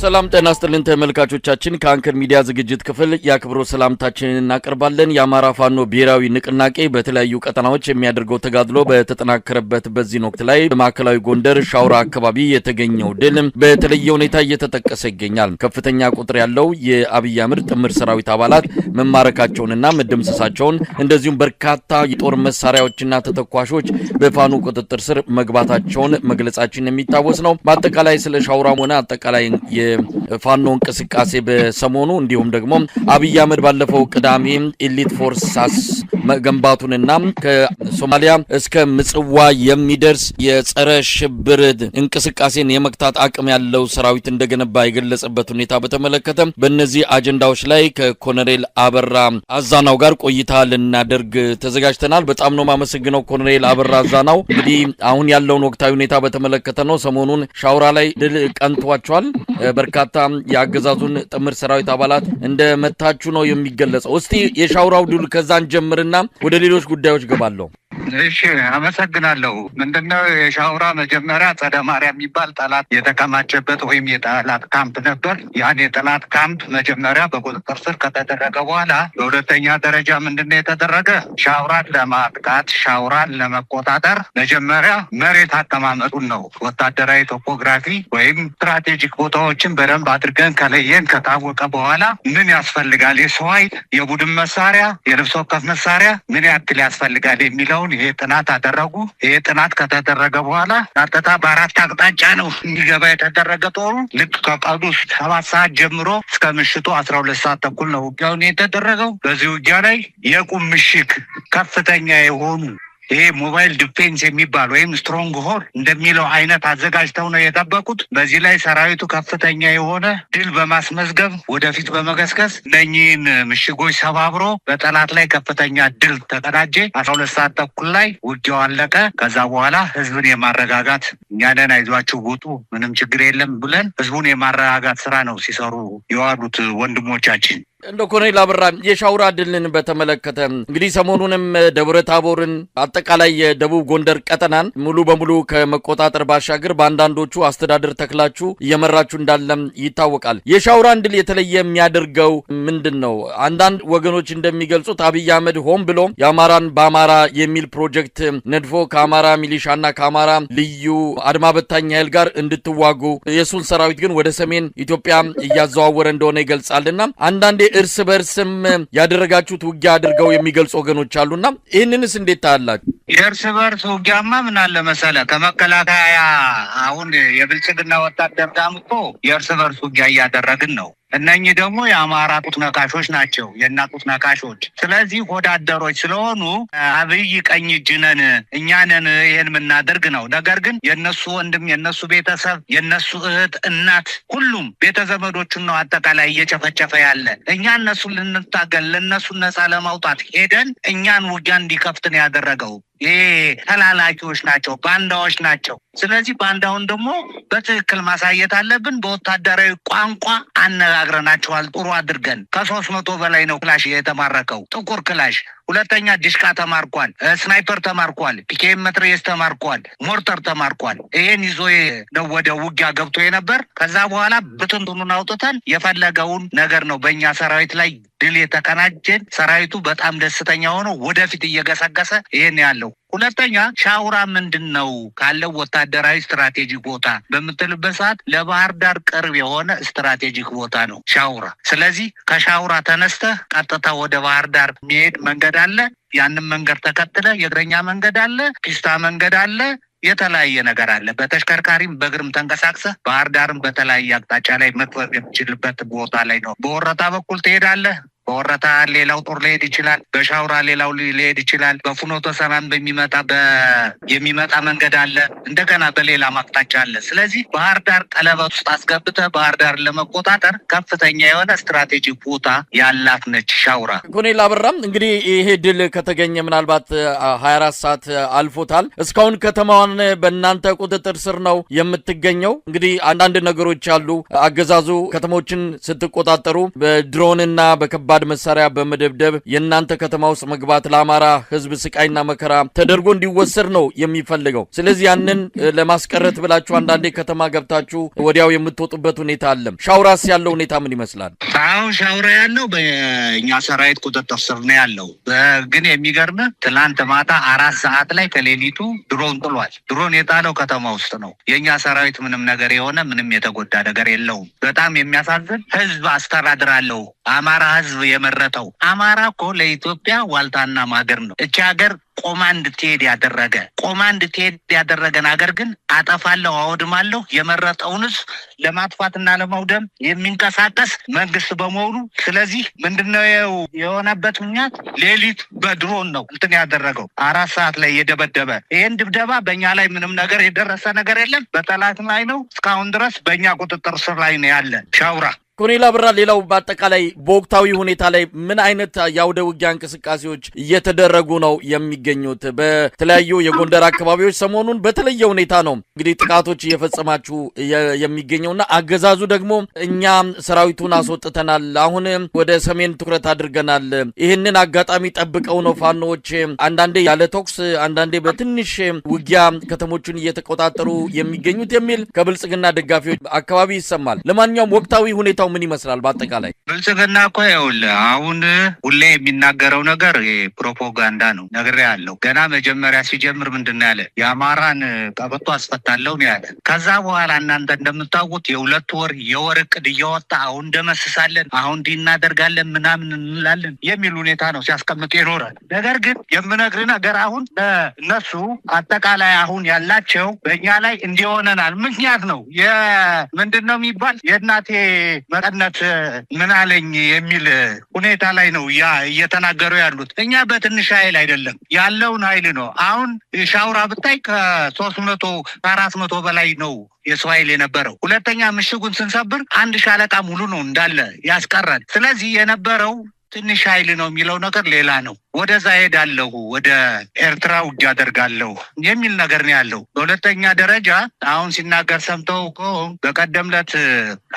ሰላም ጤና ይስጥልን ተመልካቾቻችን ከአንከር ሚዲያ ዝግጅት ክፍል ያክብሮ ሰላምታችንን እናቀርባለን። የአማራ ፋኖ ብሔራዊ ንቅናቄ በተለያዩ ቀጠናዎች የሚያደርገው ተጋድሎ በተጠናከረበት በዚህ ወቅት ላይ በማዕከላዊ ጎንደር ሻውራ አካባቢ የተገኘው ድል በተለየ ሁኔታ እየተጠቀሰ ይገኛል። ከፍተኛ ቁጥር ያለው የአብይ አህመድ ጥምር ሰራዊት አባላት መማረካቸውንና መደምሰሳቸውን እንደዚሁም በርካታ የጦር መሳሪያዎችና ተተኳሾች በፋኖ ቁጥጥር ስር መግባታቸውን መግለጻችን የሚታወስ ነው። በአጠቃላይ ስለ ሻውራም ሆነ አጠቃላይ የፋኖ እንቅስቃሴ በሰሞኑ እንዲሁም ደግሞ አብይ አህመድ ባለፈው ቅዳሜ ኤሊት ፎርስ መገንባቱንና ከሶማሊያ እስከ ምጽዋ የሚደርስ የጸረ ሽብር እንቅስቃሴን የመክታት አቅም ያለው ሰራዊት እንደገነባ የገለጸበት ሁኔታ በተመለከተ በእነዚህ አጀንዳዎች ላይ ከኮሎኔል አበራ አዛናው ጋር ቆይታ ልናደርግ ተዘጋጅተናል። በጣም ነው ማመሰግነው ኮሎኔል አበራ አዛናው። እንግዲህ አሁን ያለውን ወቅታዊ ሁኔታ በተመለከተ ነው። ሰሞኑን ሻውራ ላይ ድል ቀንቷቸዋል። በርካታ ያገዛዙን ጥምር ሰራዊት አባላት እንደመታቹ ነው የሚገለጸው። እስቲ የሻውራው ድል ከዛን ጀምርና ወደ ሌሎች ጉዳዮች ገባለሁ። እሺ አመሰግናለሁ። ምንድነው የሻውራ መጀመሪያ ጸደ ማርያም የሚባል ጠላት የተከማቸበት ወይም የጠላት ካምፕ ነበር። ያን የጠላት ካምፕ መጀመሪያ በቁጥጥር ስር ከተደረገ በኋላ በሁለተኛ ደረጃ ምንድነው የተደረገ? ሻውራን ለማጥቃት ሻውራን ለመቆጣጠር መጀመሪያ መሬት አቀማመጡን ነው ወታደራዊ ቶፖግራፊ ወይም ስትራቴጂክ ቦታዎችን በደንብ አድርገን ከለየን ከታወቀ በኋላ ምን ያስፈልጋል፣ የሰው ኃይል፣ የቡድን መሳሪያ፣ የልብስ ወከፍ መሳሪያ ምን ያክል ያስፈልጋል የሚለው ይሄ ጥናት አደረጉ። ይሄ ጥናት ከተደረገ በኋላ ቀጥታ በአራት አቅጣጫ ነው እንዲገባ የተደረገ። ጦሩ ልክ ከቀኑ 7 ሰዓት ጀምሮ እስከ ምሽቱ 12 ሰዓት ተኩል ነው ውጊያውን የተደረገው። በዚህ ውጊያ ላይ የቁም ምሽግ ከፍተኛ የሆኑ ይሄ ሞባይል ዲፌንስ የሚባል ወይም ስትሮንግ ሆል እንደሚለው አይነት አዘጋጅተው ነው የጠበቁት። በዚህ ላይ ሰራዊቱ ከፍተኛ የሆነ ድል በማስመዝገብ ወደፊት በመገስገስ እነኚህን ምሽጎች ሰባብሮ በጠላት ላይ ከፍተኛ ድል ተቀዳጀ። 12 ሰዓት ተኩል ላይ ውጊያው አለቀ። ከዛ በኋላ ህዝብን የማረጋጋት እኛንን አይዟችሁ ውጡ ምንም ችግር የለም ብለን ህዝቡን የማረጋጋት ስራ ነው ሲሰሩ የዋሉት ወንድሞቻችን። እንደ ኮሎኔል አበራ የሻውራ ድልን በተመለከተ እንግዲህ ሰሞኑንም ደብረ ታቦርን አጠቃላይ የደቡብ ጎንደር ቀጠናን ሙሉ በሙሉ ከመቆጣጠር ባሻገር በአንዳንዶቹ አስተዳደር ተክላችሁ እየመራችሁ እንዳለም ይታወቃል። የሻውራን ድል የተለየ የሚያደርገው ምንድን ነው? አንዳንድ ወገኖች እንደሚገልጹት አብይ አህመድ ሆን ብሎ የአማራን በአማራ የሚል ፕሮጀክት ነድፎ ከአማራ ሚሊሻና ከአማራ ልዩ አድማ በታኝ ኃይል ጋር እንድትዋጉ የሱን ሰራዊት ግን ወደ ሰሜን ኢትዮጵያ እያዘዋወረ እንደሆነ ይገልጻልና አንዳንዴ እርስ በርስም ያደረጋችሁት ውጊያ አድርገው የሚገልጹ ወገኖች አሉና ይህንንስ እንዴት ታያላችሁ? የእርስ በርስ ውጊያማ ምን አለ መሰለ ከመከላከያ አሁን የብልጽግና ወታደር ጋምቶ የእርስ በርስ ውጊያ እያደረግን ነው። እነኚህ ደግሞ የአማራ ጡት ነካሾች ናቸው፣ የእናቱት ነካሾች። ስለዚህ ወዳደሮች ስለሆኑ አብይ ቀኝ እጅ ነን እኛ ነን ይሄን የምናደርግ ነው። ነገር ግን የነሱ ወንድም የነሱ ቤተሰብ የነሱ እህት እናት ሁሉም ቤተዘመዶቹን ነው አጠቃላይ እየጨፈጨፈ ያለ። እኛ እነሱን ልንታገል ለነሱ ነፃ ለማውጣት ሄደን እኛን ውጊያ እንዲከፍትን ያደረገው ይሄ ተላላኪዎች ናቸው፣ ባንዳዎች ናቸው። ስለዚህ ባንዳውን ደግሞ በትክክል ማሳየት አለብን። በወታደራዊ ቋንቋ አነጋግረናቸዋል ጥሩ አድርገን። ከ300 በላይ ነው ክላሽ የተማረከው፣ ጥቁር ክላሽ። ሁለተኛ ዲሽቃ ተማርኳል፣ ስናይፐር ተማርኳል፣ ፒኬም መትረየስ ተማርኳል፣ ሞርተር ተማርኳል። ይሄን ይዞ ነው ወደ ውጊያ ገብቶ የነበር። ከዛ በኋላ ብትንትኑን አውጥተን የፈለገውን ነገር ነው በእኛ ሰራዊት ላይ ድል የተቀናጀን። ሰራዊቱ በጣም ደስተኛ ሆኖ ወደፊት እየገሰገሰ ይሄን ያለው። ሁለተኛ ሻውራ ምንድን ነው ካለው ወታደራዊ ስትራቴጂክ ቦታ በምትልበት ሰዓት ለባህር ዳር ቅርብ የሆነ ስትራቴጂክ ቦታ ነው ሻውራ። ስለዚህ ከሻውራ ተነስተህ ቀጥታ ወደ ባህር ዳር የሚሄድ መንገድ አለ። ያንን መንገድ ተከትለ የእግረኛ መንገድ አለ፣ ፒስታ መንገድ አለ፣ የተለያየ ነገር አለ። በተሽከርካሪም በእግርም ተንቀሳቅሰህ ባህር ዳርም በተለያየ አቅጣጫ ላይ መጥወር የምችልበት ቦታ ላይ ነው። በወረታ በኩል ትሄዳለህ። በወረታ ሌላው ጦር ሊሄድ ይችላል። በሻውራ ሌላው ሊሄድ ይችላል። በፍኖተ ሰላም የሚመጣ መንገድ አለ። እንደገና በሌላ ማቅጣጫ አለ። ስለዚህ ባህር ዳር ቀለበት ውስጥ አስገብተህ ባህር ዳር ለመቆጣጠር ከፍተኛ የሆነ ስትራቴጂክ ቦታ ያላት ነች ሻውራ። ኮሎኔል አበራም እንግዲህ ይሄ ድል ከተገኘ ምናልባት 24 ሰዓት አልፎታል። እስካሁን ከተማዋን በእናንተ ቁጥጥር ስር ነው የምትገኘው። እንግዲህ አንዳንድ ነገሮች አሉ። አገዛዙ ከተሞችን ስትቆጣጠሩ በድሮንና በከባ በከባድ መሳሪያ በመደብደብ የእናንተ ከተማ ውስጥ መግባት ለአማራ ህዝብ ስቃይና መከራ ተደርጎ እንዲወሰድ ነው የሚፈልገው። ስለዚህ ያንን ለማስቀረት ብላችሁ አንዳንዴ ከተማ ገብታችሁ ወዲያው የምትወጡበት ሁኔታ አለ። ሻውራስ ያለው ሁኔታ ምን ይመስላል? አሁን ሻውራ ያለው በእኛ ሰራዊት ቁጥጥር ስር ነው ያለው። ግን የሚገርም ትላንት ማታ 4 ሰዓት ላይ ከሌሊቱ ድሮን ጥሏል። ድሮን የጣለው ከተማ ውስጥ ነው። የእኛ ሰራዊት ምንም ነገር የሆነ ምንም የተጎዳ ነገር የለውም። በጣም የሚያሳዝን ህዝብ አስተዳድራለሁ አማራ ህዝብ የመረጠው። አማራ እኮ ለኢትዮጵያ ዋልታና ማገር ነው። እቺ ሀገር ቆማ እንድትሄድ ያደረገን ሀገር ግን አጠፋለሁ አወድማለሁ የመረጠውን ህዝብ ለማጥፋትና ለማውደም የሚንቀሳቀስ መንግስት በመሆኑ ስለዚህ ምንድነው የሆነበት ምክንያት ሌሊት በድሮን ነው እንትን ያደረገው 4 ሰዓት ላይ የደበደበ። ይሄን ድብደባ በእኛ ላይ ምንም ነገር የደረሰ ነገር የለም። በጠላት ላይ ነው። እስካሁን ድረስ በእኛ ቁጥጥር ስር ላይ ነው ያለ ሻውራ። ኮሎኔል አበራ፣ ሌላው በአጠቃላይ በወቅታዊ ሁኔታ ላይ ምን አይነት የአውደ ውጊያ እንቅስቃሴዎች እየተደረጉ ነው የሚገኙት? በተለያዩ የጎንደር አካባቢዎች ሰሞኑን በተለየ ሁኔታ ነው እንግዲህ ጥቃቶች እየፈጸማችሁ የሚገኘውና አገዛዙ ደግሞ እኛ ሰራዊቱን አስወጥተናል፣ አሁን ወደ ሰሜን ትኩረት አድርገናል፣ ይህንን አጋጣሚ ጠብቀው ነው ፋኖዎች አንዳንዴ ያለ ተኩስ አንዳንዴ በትንሽ ውጊያ ከተሞቹን እየተቆጣጠሩ የሚገኙት የሚል ከብልጽግና ደጋፊዎች አካባቢ ይሰማል። ለማንኛውም ወቅታዊ ሁኔታ ምን ይመስላል? በአጠቃላይ ብልጽግና እኮ ይኸውልህ አሁን ሁሌ የሚናገረው ነገር ፕሮፓጋንዳ ነው። ነግሬሃለሁ። ገና መጀመሪያ ሲጀምር ምንድነው ያለ? የአማራን ቀበቶ አስፈታለሁ ነው ያለ። ከዛ በኋላ እናንተ እንደምታውቁት የ2 ወር የወር እቅድ እያወጣ አሁን እንደመስሳለን፣ አሁን እንዲህ እናደርጋለን ምናምን እንላለን የሚል ሁኔታ ነው ሲያስቀምጥ ይኖራል። ነገር ግን የምነግርህ ነገር አሁን እነሱ አጠቃላይ አሁን ያላቸው በእኛ ላይ እንዲሆነናል ምክንያት ነው። ምንድነው የሚባል የእናቴ መቀነት ምን አለኝ የሚል ሁኔታ ላይ ነው እየተናገሩ ያሉት። እኛ በትንሽ ኃይል አይደለም ያለውን ኃይል ነው። አሁን ሻውራ ብታይ ከ300 400 በላይ ነው የሰው ኃይል የነበረው። ሁለተኛ ምሽጉን ስንሰብር 1 ሻለቃ ሙሉ ነው እንዳለ ያስቀረን። ስለዚህ የነበረው ትንሽ ኃይል ነው የሚለው ነገር ሌላ ነው። ወደዛ ሄዳለሁ ወደ ኤርትራ ውጊያ አደርጋለሁ የሚል ነገር ነው ያለው። በሁለተኛ ደረጃ አሁን ሲናገር ሰምተው በቀደም ዕለት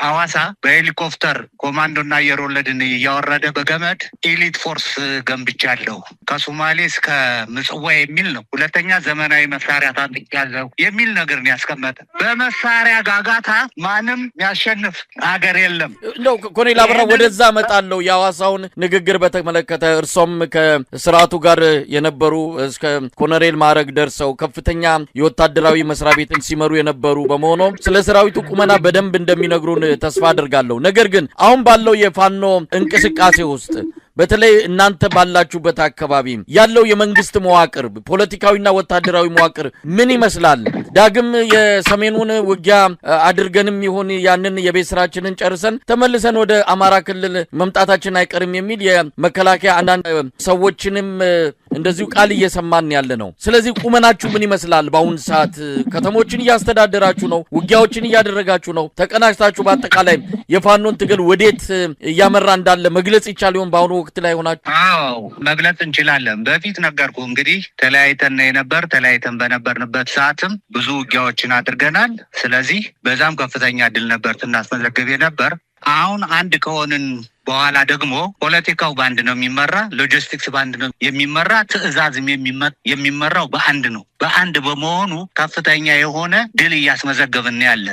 ሐዋሳ በሄሊኮፕተር ኮማንዶና አየር ወለድን እያወረደ በገመድ ኤሊት ፎርስ ገንብቻለሁ ከሶማሌ እስከ ምጽዋ የሚል ነው። ሁለተኛ ዘመናዊ መሳሪያ ታጥቄያለሁ የሚል ነገር ነው ያስቀመጠ። በመሳሪያ ጋጋታ ማንም ያሸንፍ ሀገር የለም። እንደው ኮሎኔል አበራ ወደዛ እመጣለሁ። የሐዋሳውን ንግግር በተመለከተ እርሶም ከስርዓቱ ጋር የነበሩ እስከ ኮሎኔል ማዕረግ ደርሰው ከፍተኛ የወታደራዊ መስሪያ ቤትን ሲመሩ የነበሩ በመሆኑ ስለ ሰራዊቱ ቁመና በደንብ እንደሚነግሩን ተስፋ አድርጋለሁ። ነገር ግን አሁን ባለው የፋኖ እንቅስቃሴ ውስጥ በተለይ እናንተ ባላችሁበት አካባቢ ያለው የመንግስት መዋቅር ፖለቲካዊና ወታደራዊ መዋቅር ምን ይመስላል? ዳግም የሰሜኑን ውጊያ አድርገንም ይሁን ያንን የቤት ስራችንን ጨርሰን ተመልሰን ወደ አማራ ክልል መምጣታችን አይቀርም የሚል የመከላከያ አንዳንድ ሰዎችንም እንደዚሁ ቃል እየሰማን ያለ ነው። ስለዚህ ቁመናችሁ ምን ይመስላል? በአሁን ሰዓት ከተሞችን እያስተዳደራችሁ ነው፣ ውጊያዎችን እያደረጋችሁ ነው፣ ተቀናጅታችሁ በአጠቃላይ የፋኖን ትግል ወዴት እያመራ እንዳለ መግለጽ ይቻል ይሆን? በአሁኑ ወቅት ላይ ሆናችሁ? አዎ መግለጽ እንችላለን። በፊት ነገርኩ እንግዲህ ተለያይተን በነበርንበት ሰዓትም ብዙ ውጊያዎችን አድርገናል። ስለዚህ በዛም ከፍተኛ ድል ነበር ስናስመዘግብ ነበር። አሁን አንድ ከሆንን በኋላ ደግሞ ፖለቲካው በአንድ ነው የሚመራ፣ ሎጂስቲክስ በአንድ ነው የሚመራ፣ ትዕዛዝም የሚመራው በአንድ ነው። በአንድ በመሆኑ ከፍተኛ የሆነ ድል እያስመዘገብን ያለ